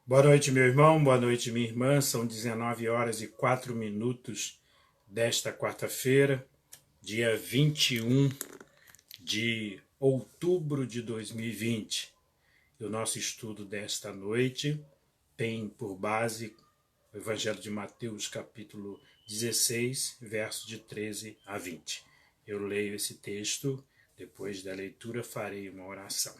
Boa noite, meu irmão, boa noite, minha irmã. São 19 horas e 4 minutos desta quarta-feira, dia 21 de outubro de 2020. E o nosso estudo desta noite tem por base o Evangelho de Mateus, capítulo 16, verso de 13 a 20. Eu leio esse texto, depois da leitura farei uma oração.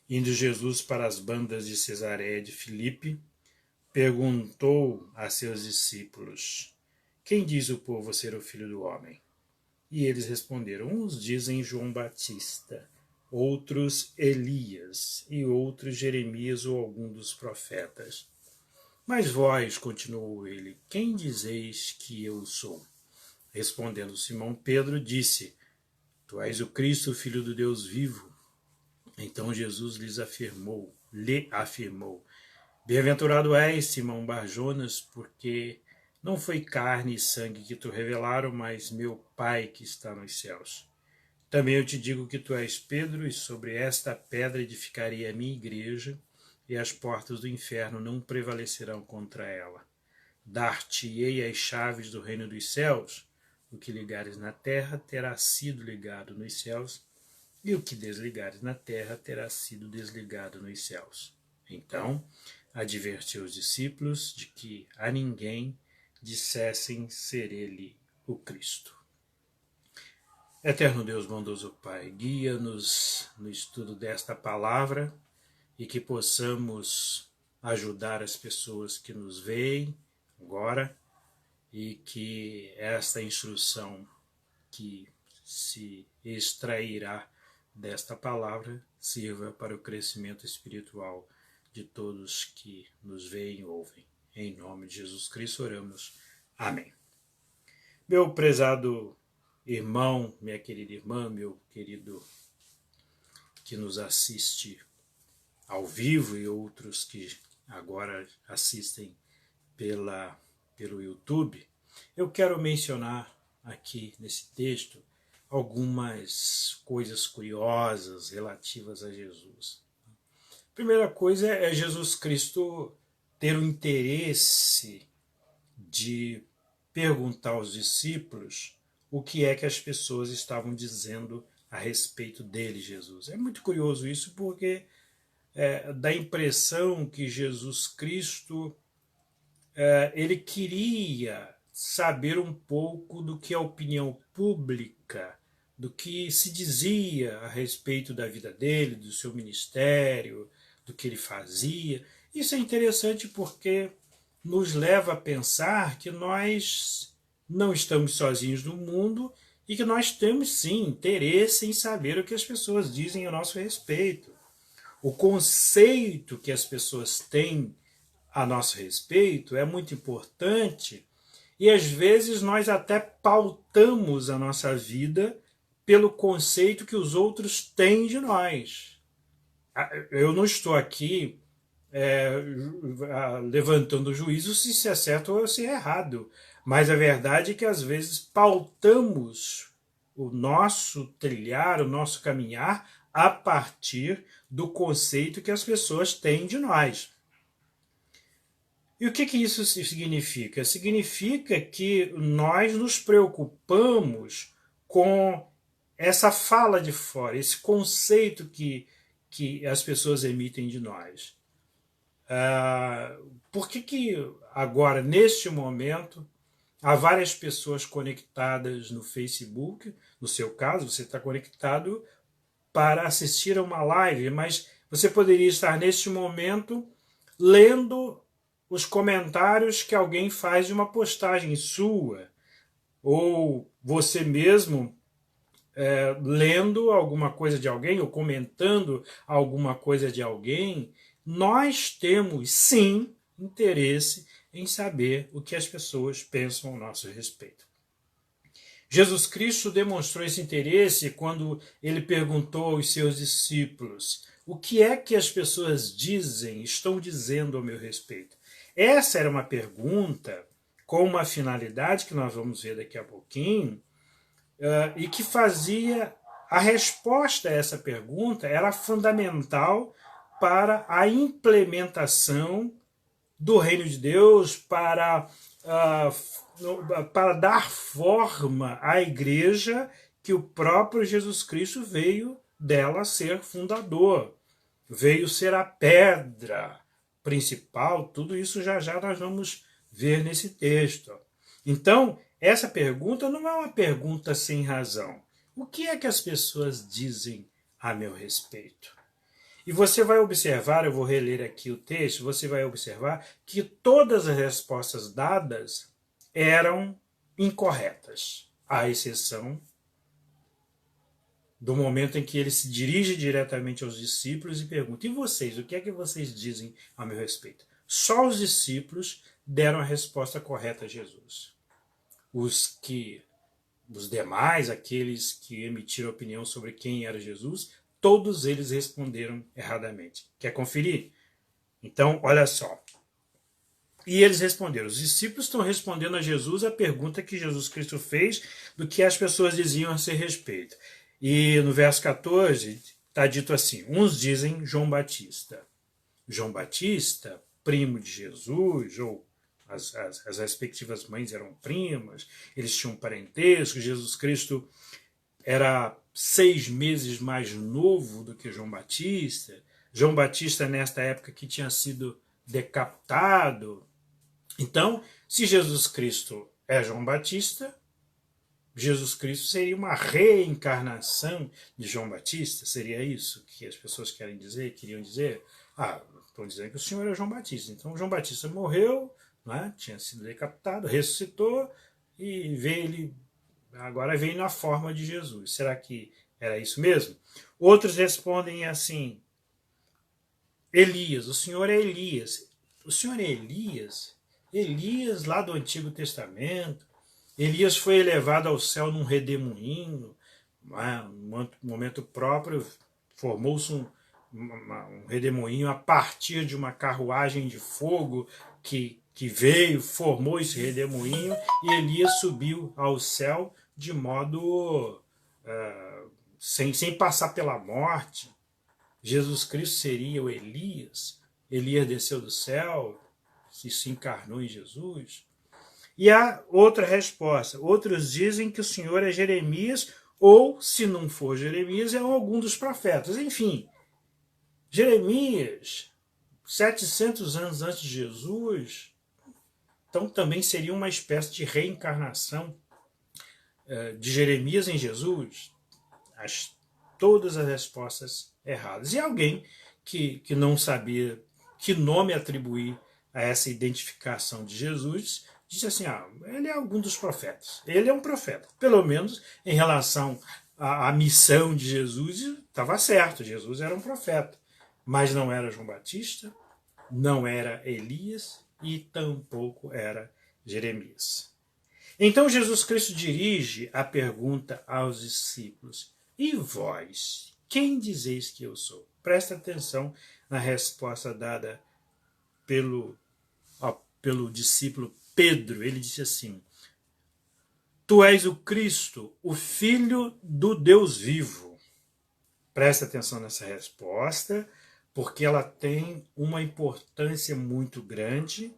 Indo Jesus para as bandas de Cesareia de Filipe, perguntou a seus discípulos: Quem diz o povo ser o Filho do Homem? E eles responderam: Uns dizem João Batista, outros Elias, e outros Jeremias ou algum dos profetas. Mas vós, continuou ele, quem dizeis que eu sou? Respondendo Simão Pedro, disse: Tu és o Cristo, o Filho do Deus vivo. Então Jesus lhe afirmou: Bem-aventurado és, Simão Barjonas, porque não foi carne e sangue que te revelaram, mas meu Pai que está nos céus. Também eu te digo que tu és Pedro, e sobre esta pedra edificarei a minha igreja, e as portas do inferno não prevalecerão contra ela. Dar-te-ei as chaves do reino dos céus. O que ligares na terra terá sido ligado nos céus, e o que desligares na terra terá sido desligado nos céus. Então, advertiu os discípulos de que a ninguém dissessem ser ele o Cristo. Eterno Deus, bondoso Pai, guia-nos no estudo desta palavra e que possamos ajudar as pessoas que nos veem agora e que esta instrução que se extrairá desta palavra sirva para o crescimento espiritual de todos que nos veem e ouvem. Em nome de Jesus Cristo oramos. Amém. Meu prezado irmão, minha querida irmã, meu querido que nos assiste ao vivo e outros que agora assistem pelo YouTube, eu quero mencionar aqui nesse texto algumas coisas curiosas relativas a Jesus. A primeira coisa é Jesus Cristo ter o interesse de perguntar aos discípulos o que é que as pessoas estavam dizendo a respeito dele, Jesus. É muito curioso isso porque dá a impressão que Jesus Cristo ele queria saber um pouco do que a opinião pública, do que se dizia a respeito da vida dele, do seu ministério, do que ele fazia. Isso é interessante porque nos leva a pensar que nós não estamos sozinhos no mundo e que nós temos sim interesse em saber o que as pessoas dizem a nosso respeito. O conceito que as pessoas têm a nosso respeito é muito importante e às vezes nós até pautamos a nossa vida pelo conceito que os outros têm de nós. Eu não estou aqui levantando juízo se isso é certo ou se é errado, mas a verdade é que às vezes pautamos o nosso trilhar, o nosso caminhar a partir do conceito que as pessoas têm de nós. E o que isso significa? Significa que nós nos preocupamos com essa fala de fora, esse conceito que as pessoas emitem de nós. Por que agora, neste momento, há várias pessoas conectadas no Facebook? No seu caso, você está conectado para assistir a uma live, mas você poderia estar neste momento lendo os comentários que alguém faz de uma postagem sua, ou você mesmo lendo alguma coisa de alguém, ou comentando alguma coisa de alguém. Nós temos, sim, interesse em saber o que as pessoas pensam a nosso respeito. Jesus Cristo demonstrou esse interesse quando ele perguntou aos seus discípulos: o que é que as pessoas estão dizendo ao meu respeito? Essa era uma pergunta com uma finalidade que nós vamos ver daqui a pouquinho, e que fazia a resposta a essa pergunta era fundamental para a implementação do reino de Deus, para dar forma à igreja que o próprio Jesus Cristo veio dela ser fundador, veio ser a pedra principal. Tudo isso já já nós vamos ver nesse texto. Então, essa pergunta não é uma pergunta sem razão. O que é que as pessoas dizem a meu respeito? E você vai observar, eu vou reler aqui o texto, você vai observar que todas as respostas dadas eram incorretas, à exceção do momento em que ele se dirige diretamente aos discípulos e pergunta: e vocês, o que é que vocês dizem a meu respeito? Só os discípulos deram a resposta correta a Jesus. Os demais, aqueles que emitiram opinião sobre quem era Jesus, todos eles responderam erradamente. Quer conferir? Então, olha só. E eles responderam. Os discípulos estão respondendo a Jesus a pergunta que Jesus Cristo fez do que as pessoas diziam a seu respeito. E no verso 14 está dito assim: uns dizem João Batista. João Batista, primo de Jesus, ou as respectivas mães eram primas, eles tinham parentesco. Jesus Cristo era 6 meses mais novo do que João Batista. João Batista, nesta época, que tinha sido decapitado. Então, se Jesus Cristo é João Batista, Jesus Cristo seria uma reencarnação de João Batista? Seria isso que as pessoas queriam dizer? Estão dizendo que o Senhor é João Batista. Então, João Batista morreu, né? Tinha sido decapitado, ressuscitou e agora veio na forma de Jesus. Será que era isso mesmo? Outros respondem assim: Elias, o Senhor é Elias. O Senhor é Elias? Elias lá do Antigo Testamento. Elias foi elevado ao céu num redemoinho, num momento próprio, formou-se um redemoinho a partir de uma carruagem de fogo que veio, formou esse redemoinho, e Elias subiu ao céu de modo sem passar pela morte. Jesus Cristo seria o Elias. Elias desceu do céu e se encarnou em Jesus. E há outra resposta. Outros dizem que o Senhor é Jeremias, ou, se não for Jeremias, é algum dos profetas. Enfim, Jeremias, 700 anos antes de Jesus, então também seria uma espécie de reencarnação de Jeremias em Jesus. Todas as respostas erradas. E alguém que não sabia que nome atribuir a essa identificação de Jesus, disse assim: ele é algum dos profetas. Ele é um profeta. Pelo menos em relação à missão de Jesus, estava certo. Jesus era um profeta. Mas não era João Batista, não era Elias e tampouco era Jeremias. Então Jesus Cristo dirige a pergunta aos discípulos: e vós, quem dizeis que eu sou? Presta atenção na resposta dada pelo discípulo Pedro. Ele disse assim: tu és o Cristo, o Filho do Deus vivo. Presta atenção nessa resposta, porque ela tem uma importância muito grande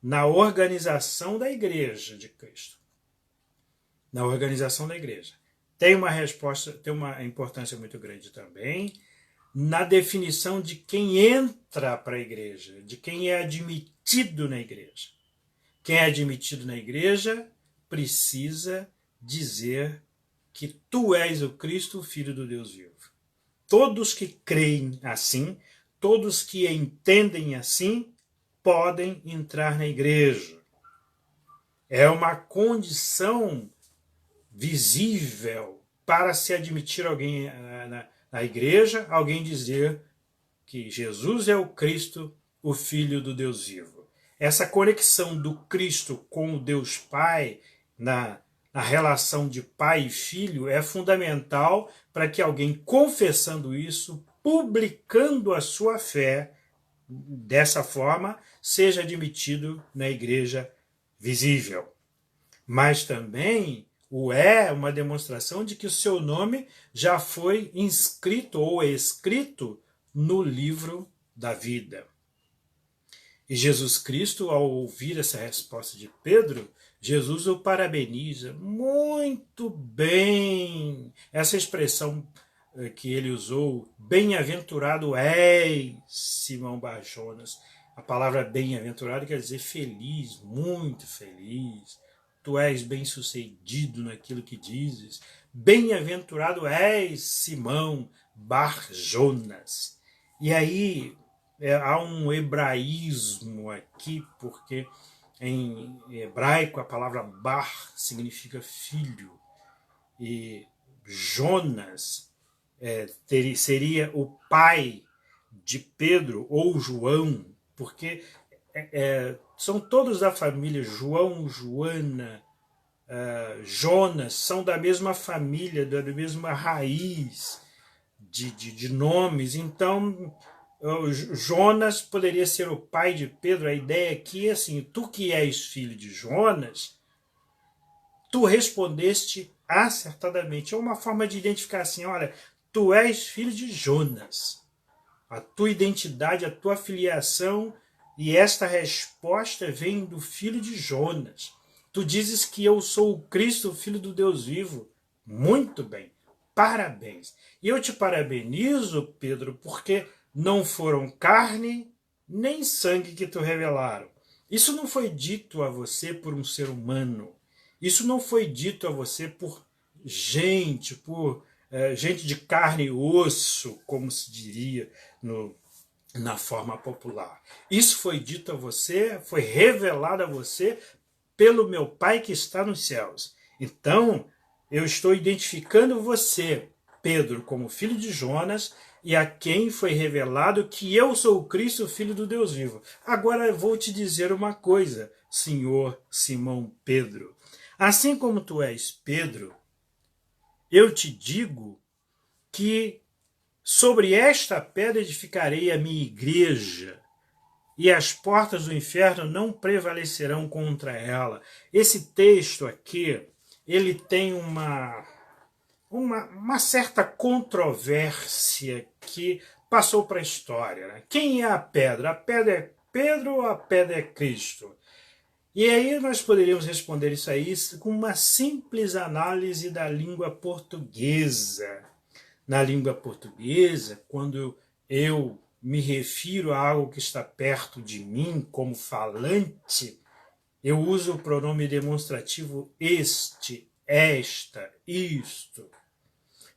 na organização da igreja de Cristo. Na organização da igreja. Tem uma importância muito grande também na definição de quem entra para a igreja, de quem é admitido na igreja. Quem é admitido na igreja precisa dizer que tu és o Cristo, o Filho do Deus vivo. Todos que creem assim, todos que entendem assim, podem entrar na igreja. É uma condição visível para se admitir alguém na igreja, alguém dizer que Jesus é o Cristo, o Filho do Deus vivo. Essa conexão do Cristo com o Deus Pai, na relação de pai e filho, é fundamental para que alguém, confessando isso, publicando a sua fé, dessa forma, seja admitido na igreja visível. Mas também uma demonstração de que o seu nome já foi inscrito ou escrito no livro da vida. E Jesus Cristo, ao ouvir essa resposta de Pedro, Jesus o parabeniza. Muito bem! Essa expressão que ele usou, bem-aventurado és, Simão Bar-Jonas. A palavra bem-aventurado quer dizer feliz, muito feliz. Tu és bem-sucedido naquilo que dizes. Bem-aventurado és, Simão Bar-Jonas. E aí há um hebraísmo aqui, porque em hebraico a palavra Bar significa filho. E Jonas seria o pai de Pedro ou João, porque são todos da família João, Joana, Jonas, são da mesma família, da mesma raiz de nomes. Então, Jonas poderia ser o pai de Pedro. A ideia aqui é assim: tu que és filho de Jonas, tu respondeste acertadamente. É uma forma de identificar assim: olha, tu és filho de Jonas. A tua identidade, a tua filiação, e esta resposta vem do filho de Jonas. Tu dizes que eu sou o Cristo, o Filho do Deus vivo. Muito bem, parabéns. E eu te parabenizo, Pedro, porque não foram carne nem sangue que te revelaram. Isso não foi dito a você por um ser humano. Isso não foi dito a você por gente de carne e osso, como se diria na forma popular. Isso foi dito a você, foi revelado a você pelo meu Pai que está nos céus. Então, eu estou identificando você, Pedro, como filho de Jonas, e a quem foi revelado que eu sou o Cristo, o Filho do Deus vivo. Agora eu vou te dizer uma coisa, senhor Simão Pedro. Assim como tu és Pedro, eu te digo que sobre esta pedra edificarei a minha igreja, e as portas do inferno não prevalecerão contra ela. Esse texto aqui, ele tem uma certa controvérsia que passou para a história. Né? Quem é a pedra? A pedra é Pedro ou a pedra é Cristo? E aí nós poderíamos responder isso aí com uma simples análise da língua portuguesa. Na língua portuguesa, quando eu me refiro a algo que está perto de mim como falante, eu uso o pronome demonstrativo este, esta, isto.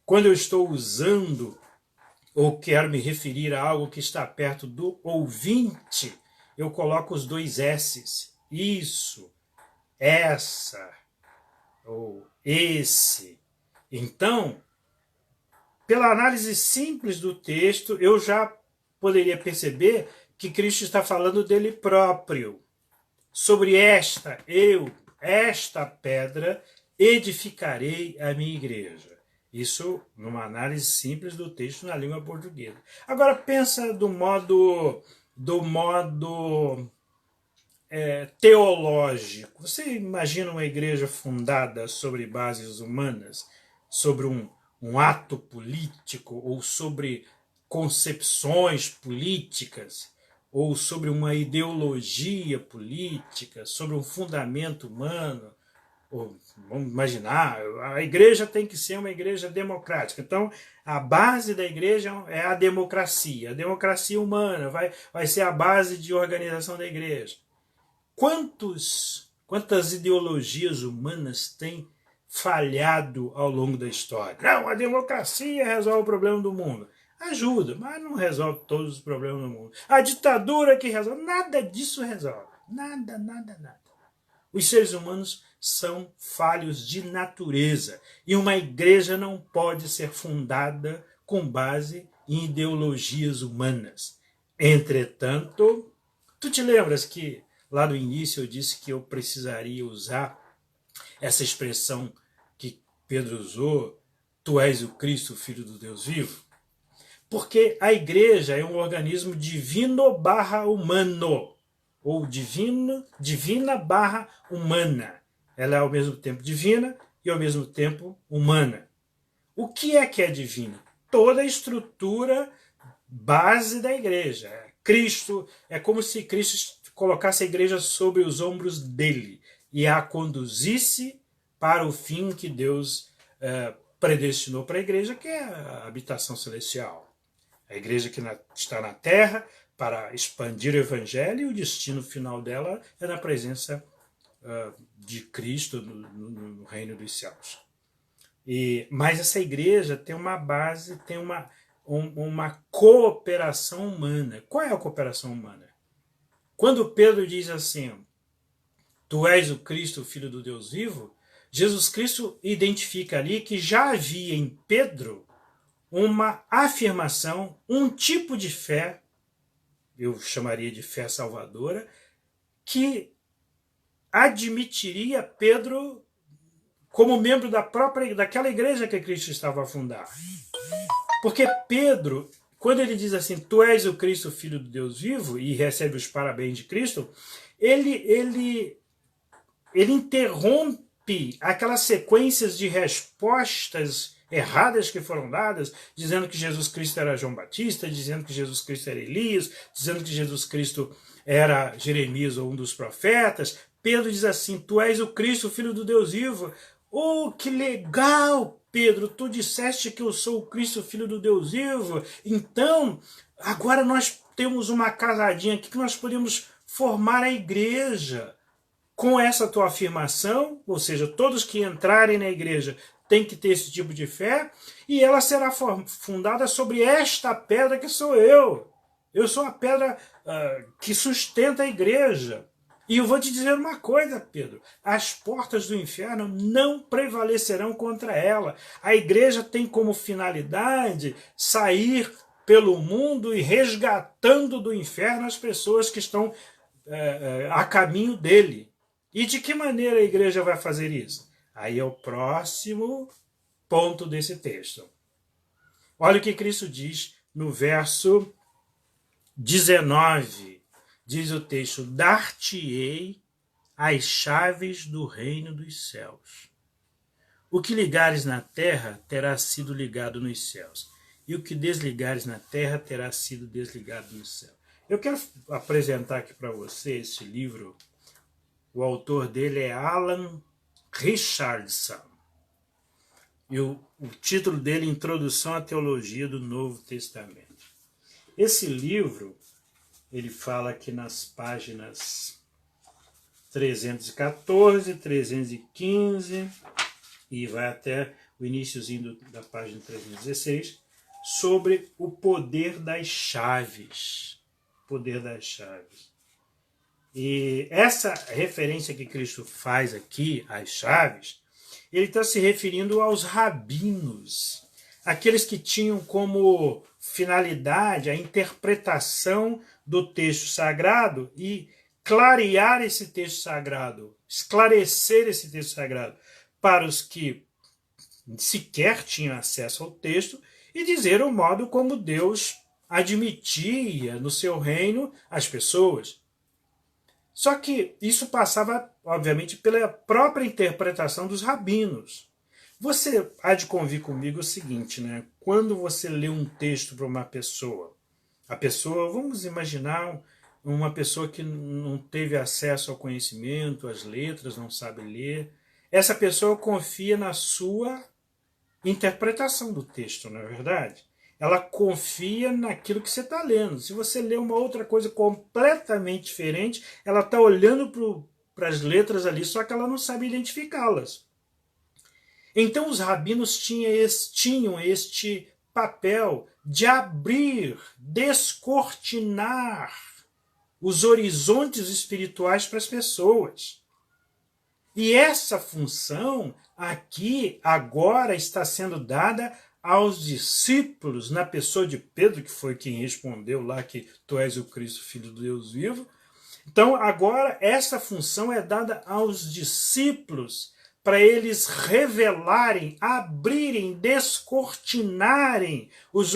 Quando eu estou usando ou quero me referir a algo que está perto do ouvinte, eu coloco os dois S's. Isso, essa, ou esse. Então, pela análise simples do texto, eu já poderia perceber que Cristo está falando dele próprio. Sobre esta pedra, edificarei a minha igreja. Isso numa análise simples do texto na língua portuguesa. Agora pensa do modo teológico. Você imagina uma igreja fundada sobre bases humanas, sobre um ato político, ou sobre concepções políticas, ou sobre uma ideologia política, sobre um fundamento humano? Vamos imaginar, a igreja tem que ser uma igreja democrática. Então, a base da igreja é a democracia humana vai ser a base de organização da igreja. Quantas ideologias humanas têm falhado ao longo da história? Não, a democracia resolve o problema do mundo. Ajuda, mas não resolve todos os problemas do mundo. A ditadura que resolve, nada disso resolve. Nada, nada, nada. Os seres humanos são falhos de natureza. E uma igreja não pode ser fundada com base em ideologias humanas. Entretanto, tu te lembras que lá no início eu disse que eu precisaria usar essa expressão que Pedro usou, tu és o Cristo, o Filho do Deus vivo? Porque a igreja é um organismo divino/humano, ou divina/humana. Ela é ao mesmo tempo divina e ao mesmo tempo humana. O que é divino? Toda a estrutura base da igreja. Cristo, é como se Cristo colocasse a igreja sobre os ombros dele e a conduzisse para o fim que Deus predestinou para a igreja, que é a habitação celestial. A igreja que está na terra para expandir o evangelho, e o destino final dela é na presença de Cristo no reino dos céus. Mas essa igreja tem uma base, tem uma cooperação humana. Qual é a cooperação humana? Quando Pedro diz assim, tu és o Cristo, o Filho do Deus vivo, Jesus Cristo identifica ali que já havia em Pedro uma afirmação, um tipo de fé, eu chamaria de fé salvadora, que admitiria Pedro como membro daquela igreja que Cristo estava a fundar. Porque Pedro, quando ele diz assim, tu és o Cristo, Filho do Deus vivo, e recebe os parabéns de Cristo, ele interrompe aquelas sequências de respostas erradas que foram dadas, dizendo que Jesus Cristo era João Batista, dizendo que Jesus Cristo era Elias, dizendo que Jesus Cristo era Jeremias ou um dos profetas. Pedro diz assim, tu és o Cristo, o Filho do Deus vivo. Oh, que legal, Pedro, tu disseste que eu sou o Cristo, filho do Deus vivo, então agora nós temos uma casadinha aqui que nós podemos formar a igreja. Com essa tua afirmação, ou seja, todos que entrarem na igreja têm que ter esse tipo de fé, e ela será fundada sobre esta pedra que sou eu. Eu sou a pedra que sustenta a igreja. E eu vou te dizer uma coisa, Pedro, as portas do inferno não prevalecerão contra ela. A igreja tem como finalidade sair pelo mundo e resgatando do inferno as pessoas que estão a caminho dele. E de que maneira a igreja vai fazer isso? Aí é o próximo ponto desse texto. Olha o que Cristo diz no verso 19. Diz o texto, dar-te-ei as chaves do reino dos céus. O que ligares na terra terá sido ligado nos céus, e o que desligares na terra terá sido desligado nos céus. Eu quero apresentar aqui para você esse livro. O autor dele é Alan Richardson. E o título dele é Introdução à Teologia do Novo Testamento. Esse livro, ele fala aqui nas páginas 314, 315 e vai até o iniciozinho da página 316, sobre o poder das chaves. Poder das chaves. E essa referência que Cristo faz aqui, às chaves, ele está se referindo aos rabinos, aqueles que tinham como finalidade a interpretação do texto sagrado e clarear esse texto sagrado, esclarecer esse texto sagrado para os que sequer tinham acesso ao texto e dizer o modo como Deus admitia no seu reino as pessoas. Só que isso passava, obviamente, pela própria interpretação dos rabinos. Você há de convir comigo o seguinte, né? Quando você lê um texto para uma pessoa, a pessoa, vamos imaginar uma pessoa que não teve acesso ao conhecimento, às letras, não sabe ler, essa pessoa confia na sua interpretação do texto, não é verdade? Ela confia naquilo que você está lendo. Se você lê uma outra coisa completamente diferente, ela está olhando para as letras ali, só que ela não sabe identificá-las. Então os rabinos tinham este papel de abrir, descortinar os horizontes espirituais para as pessoas. E essa função aqui agora está sendo dada aos discípulos, na pessoa de Pedro, que foi quem respondeu lá que tu és o Cristo, Filho do Deus vivo. Então agora essa função é dada aos discípulos para eles revelarem, abrirem, descortinarem os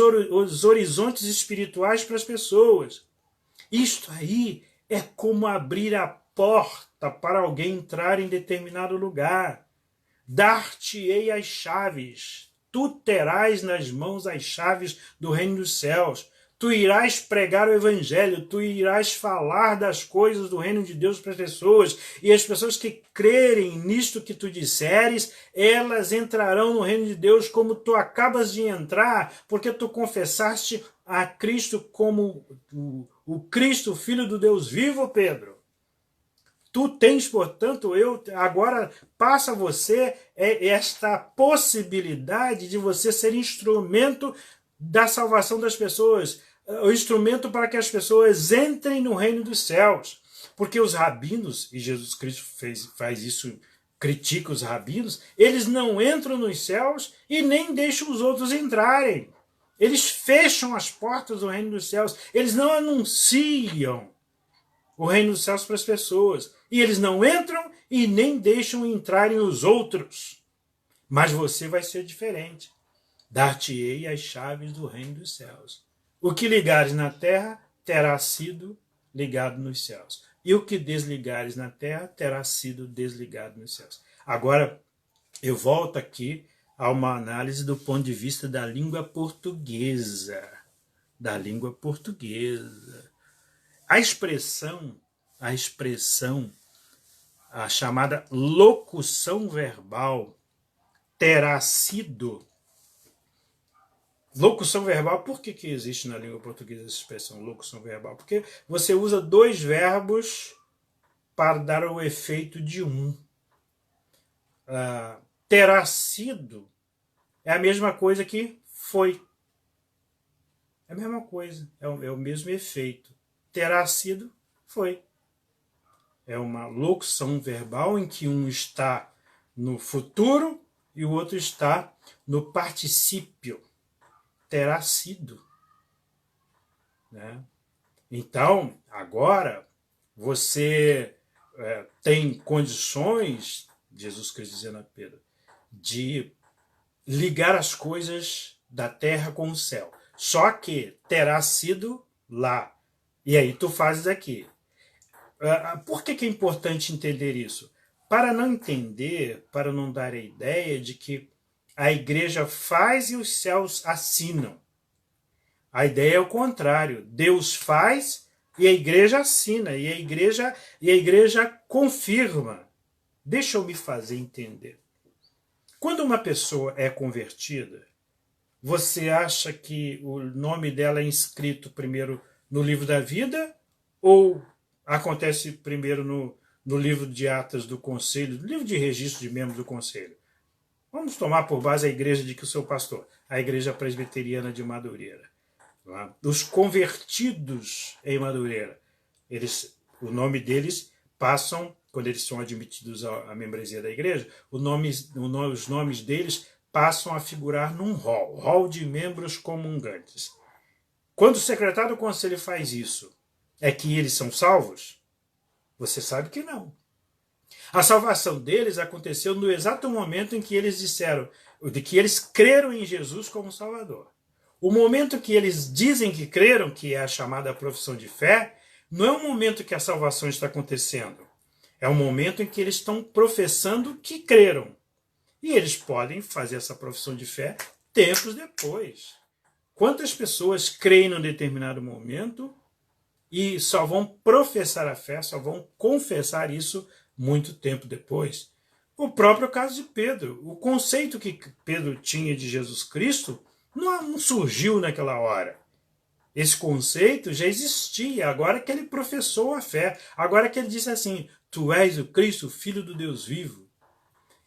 horizontes espirituais para as pessoas. Isto aí é como abrir a porta para alguém entrar em determinado lugar. Dar-te-ei as chaves. Tu terás nas mãos as chaves do reino dos céus. Tu irás pregar o evangelho, tu irás falar das coisas do reino de Deus para as pessoas, e as pessoas que crerem nisto que tu disseres, elas entrarão no reino de Deus como tu acabas de entrar, porque tu confessaste a Cristo como o Cristo, Filho do Deus vivo, Pedro. Tu tens, portanto, agora passa a você esta possibilidade de você ser instrumento da salvação das pessoas, o instrumento para que as pessoas entrem no reino dos céus. Porque os rabinos, e Jesus Cristo faz isso, critica os rabinos, eles não entram nos céus e nem deixam os outros entrarem. Eles fecham as portas do reino dos céus, eles não anunciam o reino dos céus para as pessoas. E eles não entram e nem deixam entrarem os outros. Mas você vai ser diferente. Dar-te-ei as chaves do reino dos céus. O que ligares na terra terá sido ligado nos céus. E o que desligares na terra terá sido desligado nos céus. Agora, eu volto aqui a uma análise do ponto de vista da língua portuguesa. Da língua portuguesa. A expressão, a chamada locução verbal terá sido. Locução verbal, por que existe na língua portuguesa essa expressão locução verbal? Porque você usa dois verbos para dar o efeito de um. Terá sido é a mesma coisa que foi. É a mesma coisa, é o mesmo efeito. Terá sido, foi. É uma locução verbal em que um está no futuro e o outro está no particípio. Terá sido. Né? Então, agora, você tem condições, Jesus Cristo dizendo a Pedro, de ligar as coisas da terra com o céu. Só que terá sido lá. E aí tu fazes aqui. Por que é importante entender isso? Para não entender, para não dar a ideia de que a igreja faz e os céus assinam. A ideia é o contrário. Deus faz e a igreja assina, e a igreja confirma. Deixa eu me fazer entender. Quando uma pessoa é convertida, você acha que o nome dela é inscrito primeiro no livro da vida ou acontece primeiro no livro de atas do conselho, no livro de registro de membros do conselho? Vamos tomar por base a igreja de que eu sou pastor, a igreja presbiteriana de Madureira. Os convertidos em Madureira, o nome deles passam, quando eles são admitidos à membresia da igreja, os nomes deles passam a figurar num hall de membros comungantes. Quando o secretário do conselho faz isso, é que eles são salvos? Você sabe que não. A salvação deles aconteceu no exato momento em que eles disseram, de que eles creram em Jesus como Salvador. O momento que eles dizem que creram, que é a chamada profissão de fé, não é um momento que a salvação está acontecendo. É um momento em que eles estão professando que creram. E eles podem fazer essa profissão de fé tempos depois. Quantas pessoas creem num determinado momento e só vão professar a fé, só vão confessar isso muito tempo depois? O próprio caso de Pedro. O conceito que Pedro tinha de Jesus Cristo não surgiu naquela hora. Esse conceito já existia, agora que ele professou a fé, agora que ele disse assim, tu és o Cristo, o Filho do Deus vivo.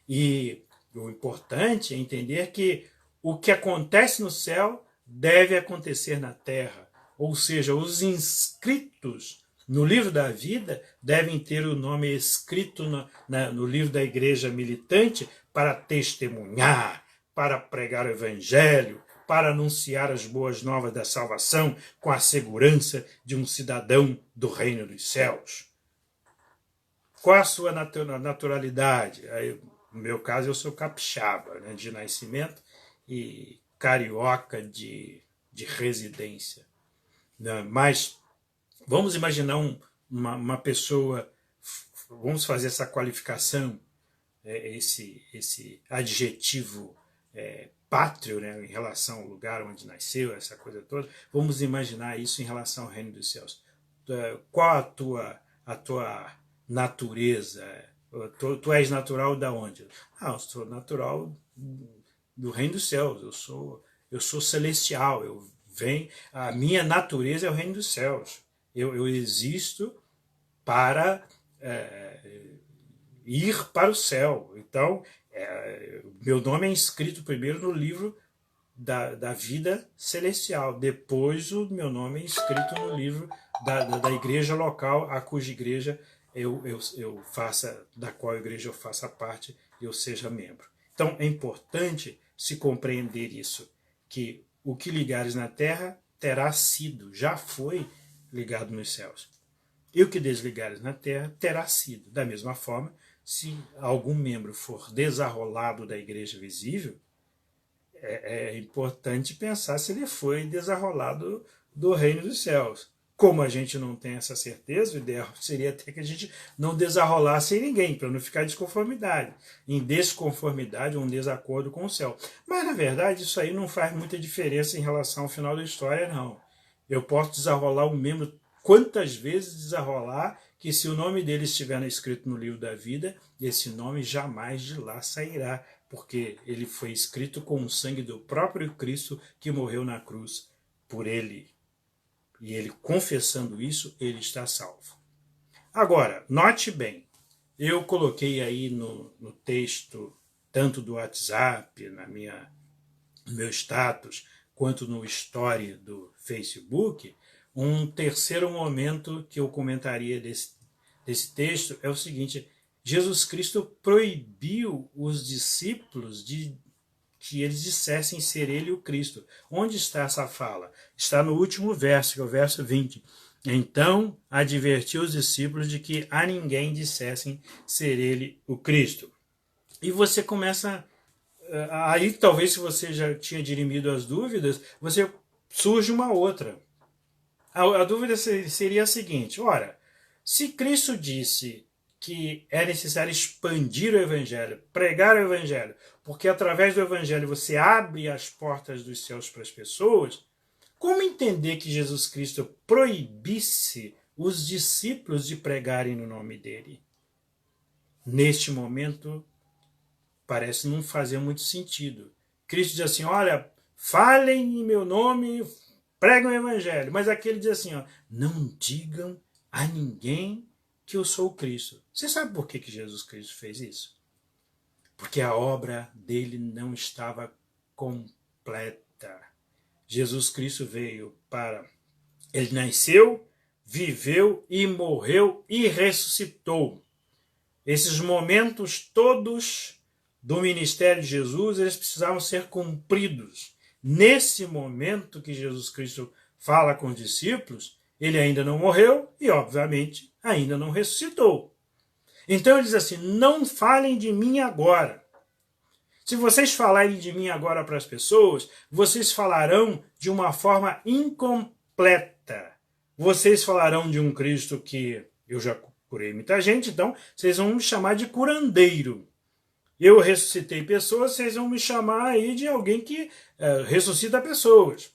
E o importante é entender que o que acontece no céu deve acontecer na terra. Ou seja, os inscritos no livro da vida devem ter o nome escrito no livro da igreja militante para testemunhar, para pregar o evangelho, para anunciar as boas novas da salvação com a segurança de um cidadão do reino dos céus. Qual a sua naturalidade? No meu caso, eu sou capixaba, né, de nascimento e carioca de residência. Mas vamos imaginar uma pessoa, vamos fazer essa qualificação, esse adjetivo pátrio, né, em relação ao lugar onde nasceu, essa coisa toda, vamos imaginar isso em relação ao reino dos céus. Qual a tua natureza? Tu és natural da onde? Eu sou natural do reino dos céus, eu sou celestial, a minha natureza é o reino dos céus. Eu existo para ir para o céu. Então, meu nome é inscrito primeiro no livro da vida celestial. Depois, o meu nome é inscrito no livro da igreja local, a cuja igreja eu faça, da qual igreja eu faça parte e eu seja membro. Então, é importante se compreender isso, que o que ligares na terra terá sido, já foi ligado nos céus. E o que desligares na terra terá sido. Da mesma forma, se algum membro for desarrolado da igreja visível, é importante pensar se ele foi desarrolado do reino dos céus. Como a gente não tem essa certeza, o ideal seria até que a gente não desarrolasse ninguém, para não ficar em desconformidade ou um desacordo com o céu. Mas, na verdade, isso aí não faz muita diferença em relação ao final da história, não. Eu posso desarrolar um membro quantas vezes desarrolar, que se o nome dele estiver escrito no livro da vida, esse nome jamais de lá sairá, porque ele foi escrito com o sangue do próprio Cristo que morreu na cruz por ele. E ele, confessando isso, ele está salvo. Agora, note bem, eu coloquei aí no texto, tanto do WhatsApp, no meu status, quanto no story do Facebook, um terceiro momento que eu comentaria desse texto é o seguinte: Jesus Cristo proibiu os discípulos que eles dissessem ser ele o Cristo. Onde está essa fala? Está no último verso, que é o verso 20. Então advertiu os discípulos de que a ninguém dissessem ser ele o Cristo. E você começa... Aí talvez, se você já tinha dirimido as dúvidas, surge uma outra. A dúvida seria a seguinte: ora, se Cristo disse que é necessário expandir o Evangelho, pregar o Evangelho, porque através do Evangelho você abre as portas dos céus para as pessoas, como entender que Jesus Cristo proibisse os discípulos de pregarem no nome dele? Neste momento, parece não fazer muito sentido. Cristo diz assim: olha, falem em meu nome, pregam o Evangelho. Mas aqui ele diz assim: não digam a ninguém que eu sou o Cristo. Você sabe por que Jesus Cristo fez isso? Porque a obra dele não estava completa. Jesus Cristo veio para... Ele nasceu, viveu e morreu e ressuscitou. Esses momentos todos do ministério de Jesus, eles precisavam ser cumpridos. Nesse momento que Jesus Cristo fala com os discípulos, ele ainda não morreu e, obviamente, ainda não ressuscitou. Então ele diz assim: não falem de mim agora. Se vocês falarem de mim agora para as pessoas, vocês falarão de uma forma incompleta. Vocês falarão de um Cristo que eu já curei muita gente, então vocês vão me chamar de curandeiro. Eu ressuscitei pessoas, vocês vão me chamar aí de alguém que ressuscita pessoas.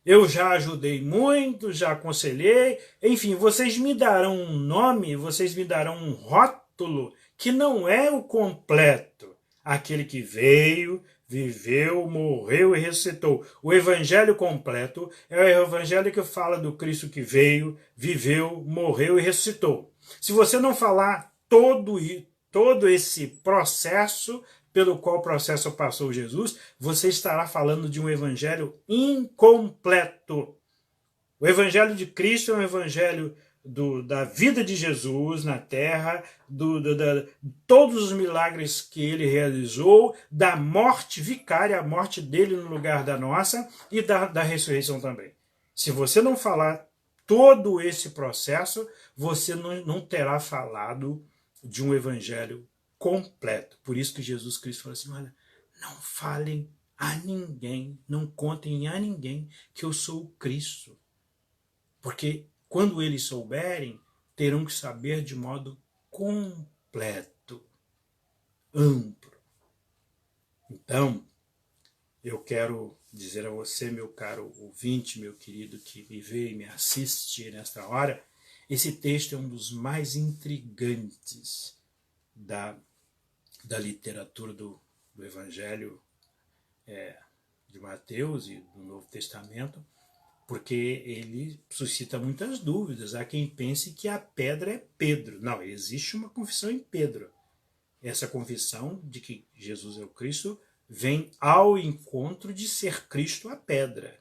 Eu já ajudei muito, já aconselhei, enfim, vocês me darão um nome, vocês me darão um rótulo que não é o completo. Aquele que veio, viveu, morreu e ressuscitou. O evangelho completo é o evangelho que fala do Cristo que veio, viveu, morreu e ressuscitou. Se você não falar todo esse processo pelo qual o processo passou Jesus, você estará falando de um evangelho incompleto. O evangelho de Cristo é um evangelho da vida de Jesus na terra, todos os milagres que ele realizou, da morte vicária, a morte dele no lugar da nossa, e da ressurreição também. Se você não falar todo esse processo, você não terá falado de um evangelho completo. Por isso que Jesus Cristo falou assim: olha, não falem a ninguém, não contem a ninguém que eu sou o Cristo. Porque quando eles souberem, terão que saber de modo completo, amplo. Então, eu quero dizer a você, meu caro ouvinte, meu querido que me vê e me assiste nesta hora, esse texto é um dos mais intrigantes da literatura do Evangelho de Mateus e do Novo Testamento, porque ele suscita muitas dúvidas. Há quem pense que a pedra é Pedro. Não, existe uma confissão em Pedro. Essa confissão de que Jesus é o Cristo vem ao encontro de ser Cristo a pedra.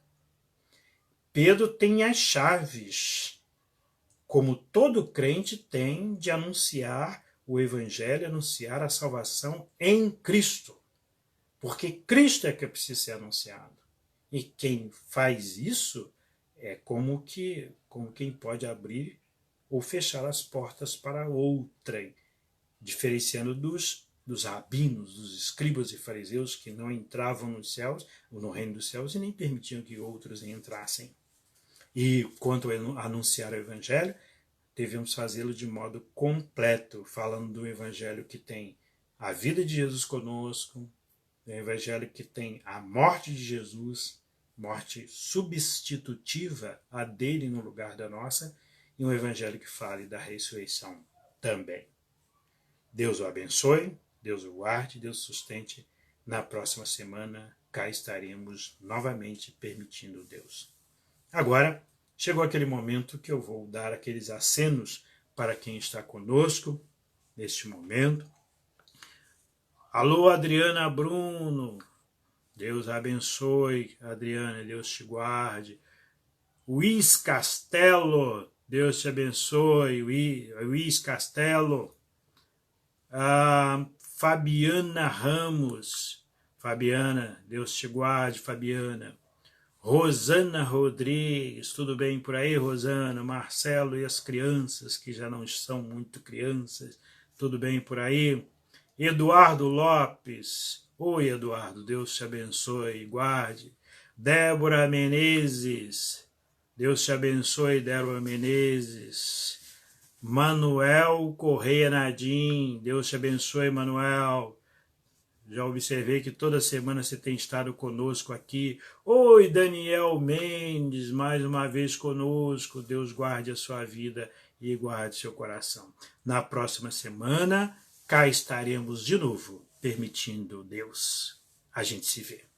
Pedro tem as chaves, como todo crente tem, de anunciar o Evangelho, anunciar a salvação em Cristo. Porque Cristo é que precisa ser anunciado. E quem faz isso é como quem pode abrir ou fechar as portas para outrem, diferenciando dos rabinos, dos escribas e fariseus que não entravam nos céus, ou no reino dos céus, e nem permitiam que outros entrassem. E quanto a anunciar o Evangelho, devemos fazê-lo de modo completo, falando do Evangelho que tem a vida de Jesus conosco, do Evangelho que tem a morte de Jesus, morte substitutiva, a dele no lugar da nossa, e um Evangelho que fale da ressurreição também. Deus o abençoe, Deus o guarde, Deus o sustente. Na próxima semana, cá estaremos novamente, permitindo Deus. Agora, chegou aquele momento que eu vou dar aqueles acenos para quem está conosco neste momento. Alô, Adriana Bruno. Deus abençoe, Adriana, Deus te guarde. Luiz Castelo, Deus te abençoe, Luiz Castelo. Fabiana Ramos, Fabiana, Deus te guarde, Fabiana. Rosana Rodrigues, tudo bem por aí, Rosana? Marcelo e as crianças, que já não são muito crianças, tudo bem por aí? Eduardo Lopes, oi Eduardo, Deus te abençoe e guarde. Débora Menezes, Deus te abençoe, Débora Menezes. Manuel Correia Nadim, Deus te abençoe, Manuel. Já observei que toda semana você tem estado conosco aqui. Oi, Daniel Mendes, mais uma vez conosco. Deus guarde a sua vida e guarde seu coração. Na próxima semana, cá estaremos de novo, permitindo Deus. A gente se vê.